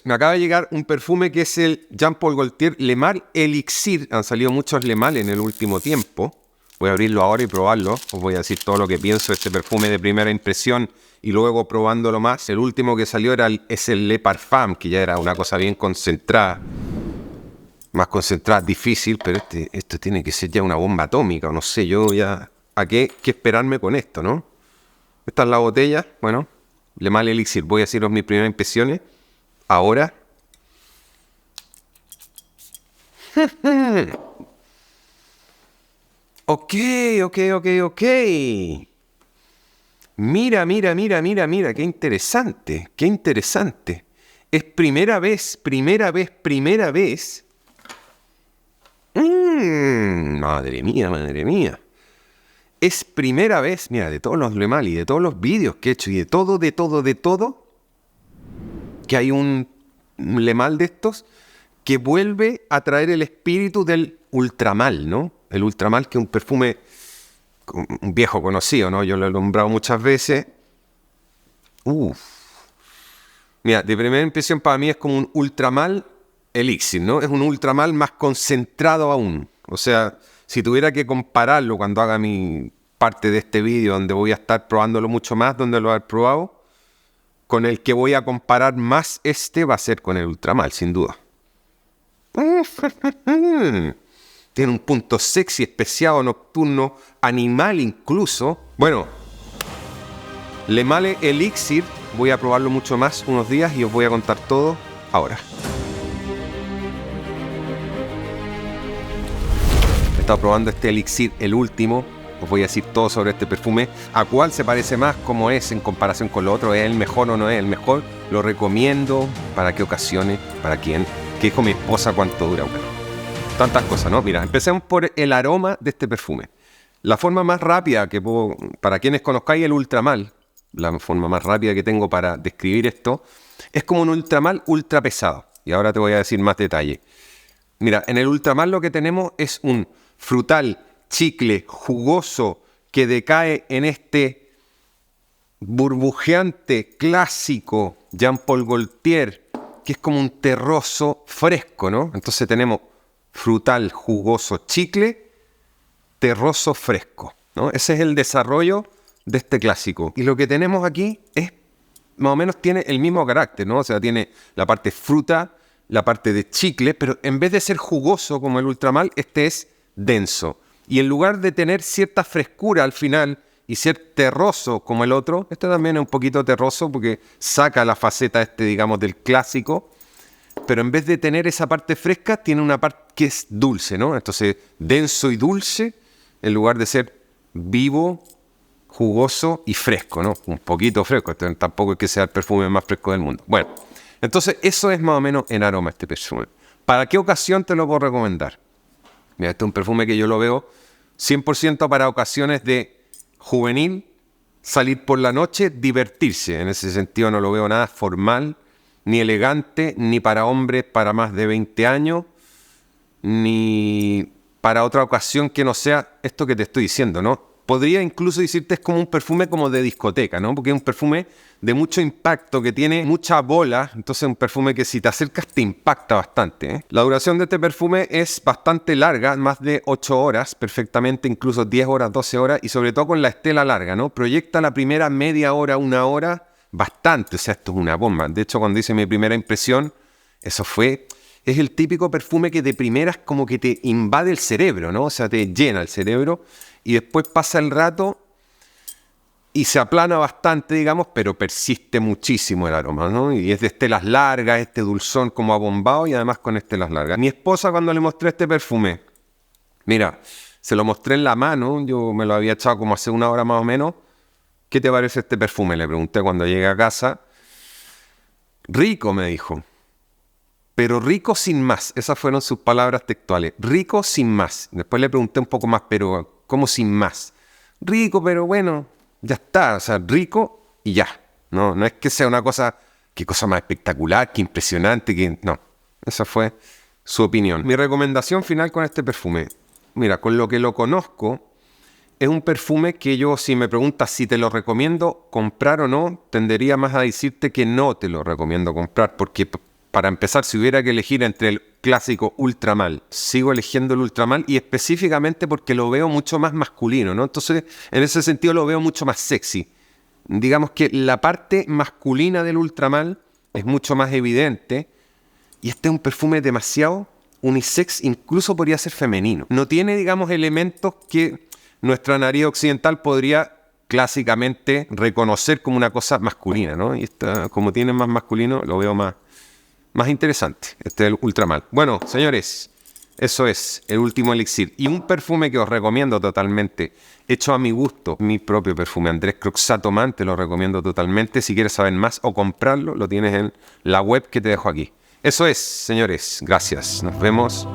Me acaba de llegar un perfume que es el Jean Paul Gaultier Le Mal Elixir. Han salido muchos Le Mal en el último tiempo. Voy a abrirlo ahora y probarlo. Os voy a decir todo lo que pienso de este perfume de primera impresión y luego probándolo más. El último que salió es el Le Parfum, que ya era una cosa bien concentrada. Más concentrada, difícil, pero esto tiene que ser ya una bomba atómica. O no sé, yo ya... ¿A qué esperarme con esto, no? Esta es la botella. Bueno, Le Mal Elixir. Voy a deciros mis primeras impresiones. Ahora. Ok. Mira, qué interesante, Es primera vez. Madre mía. Es primera vez, mira, de todos los Le Mal y de todos los vídeos que he hecho y de todo, que hay un Le Mal de estos que vuelve a traer el espíritu del Ultramal, ¿no? El Ultramal, que es un perfume, un viejo conocido, ¿no? Yo lo he nombrado muchas veces. Mira, de primera impresión para mí es como un Ultramal Elixir, ¿no? Es un Ultramal más concentrado aún. O sea, si tuviera que compararlo cuando haga mi parte de este vídeo, donde voy a estar probándolo mucho más, donde lo he probado, con el que voy a comparar más va a ser con el Ultramal, sin duda. Tiene un punto sexy, especiado, nocturno, animal incluso. Bueno, Le Mal Elixir, voy a probarlo mucho más unos días y os voy a contar todo ahora. He estado probando este elixir, el último. Os voy a decir todo sobre este perfume. ¿A cuál se parece más? ¿Cómo es en comparación con lo otro? ¿Es el mejor o no es el mejor? ¿Lo recomiendo? ¿Para qué ocasiones? ¿Para quién? ¿Qué dijo mi esposa? ¿Cuánto dura? Bueno, tantas cosas, ¿no? Mira, empecemos por el aroma de este perfume. La forma más rápida que puedo... Para quienes conozcáis el Ultramal, la forma más rápida que tengo para describir esto, es como un Ultramal ultra pesado. Y ahora te voy a decir más detalle. Mira, en el Ultramal lo que tenemos es un frutal, chicle, jugoso, que decae en este burbujeante clásico Jean Paul Gaultier, que es como un terroso fresco, ¿no? Entonces tenemos frutal, jugoso, chicle, terroso, fresco, ¿no? Ese es el desarrollo de este clásico. Y lo que tenemos aquí es, más o menos tiene el mismo carácter, ¿no? O sea, tiene la parte fruta, la parte de chicle, pero en vez de ser jugoso como el Ultramal, este es denso. Y en lugar de tener cierta frescura al final y ser terroso como el otro, este también es un poquito terroso porque saca la faceta digamos, del clásico, pero en vez de tener esa parte fresca, tiene una parte que es dulce, ¿no? Entonces, denso y dulce, en lugar de ser vivo, jugoso y fresco, ¿no? Un poquito fresco, este tampoco es que sea el perfume más fresco del mundo. Bueno, entonces eso es más o menos en aroma este perfume. ¿Para qué ocasión te lo puedo recomendar? Mira, este es un perfume que yo lo veo 100% para ocasiones de juvenil, salir por la noche, divertirse. En ese sentido no lo veo nada formal, ni elegante, ni para hombres para más de 20 años, ni para otra ocasión que no sea esto que te estoy diciendo, ¿no? Podría incluso decirte es como un perfume como de discoteca, ¿no? Porque es un perfume de mucho impacto, que tiene mucha bola. Entonces es un perfume que si te acercas te impacta bastante, ¿eh? La duración de este perfume es bastante larga, más de 8 horas, perfectamente, incluso 10 horas, 12 horas, y sobre todo con la estela larga, ¿no? Proyecta la primera media hora, una hora, bastante. O sea, esto es una bomba. De hecho, cuando hice mi primera impresión, eso fue... Es el típico perfume que de primeras como que te invade el cerebro, ¿no? O sea, te llena el cerebro y después pasa el rato y se aplana bastante, digamos, pero persiste muchísimo el aroma, ¿no? Y es de estelas largas, este dulzón como abombado y además con estelas largas. Mi esposa, cuando le mostré este perfume, mira, se lo mostré en la mano, yo me lo había echado como hace una hora más o menos. ¿Qué te parece este perfume? Le pregunté cuando llegué a casa. Rico, me dijo. Pero rico sin más. Esas fueron sus palabras textuales. Rico sin más. Después le pregunté un poco más, pero ¿cómo sin más? Rico, pero bueno, ya está. O sea, rico y ya. No es que sea una cosa, qué cosa más espectacular, qué impresionante, que no. Esa fue su opinión. Mi recomendación final con este perfume. Mira, con lo que lo conozco, es un perfume que yo, si me preguntas si te lo recomiendo comprar o no, tendería más a decirte que no te lo recomiendo comprar, porque para empezar, si hubiera que elegir entre el clásico Ultramal, sigo eligiendo el Ultramal y específicamente porque lo veo mucho más masculino, ¿no? Entonces, en ese sentido lo veo mucho más sexy. Digamos que la parte masculina del Ultramal es mucho más evidente y este es un perfume demasiado unisex, incluso podría ser femenino. No tiene, digamos, elementos que nuestra nariz occidental podría clásicamente reconocer como una cosa masculina, ¿no? Y esta, como tiene más masculino, lo veo más interesante. Este es el Ultramal. Bueno, señores, eso es el último elixir. Y un perfume que os recomiendo totalmente, hecho a mi gusto, mi propio perfume, Andrés Croxat Man, te lo recomiendo totalmente. Si quieres saber más o comprarlo, lo tienes en la web que te dejo aquí. Eso es, señores. Gracias. Nos vemos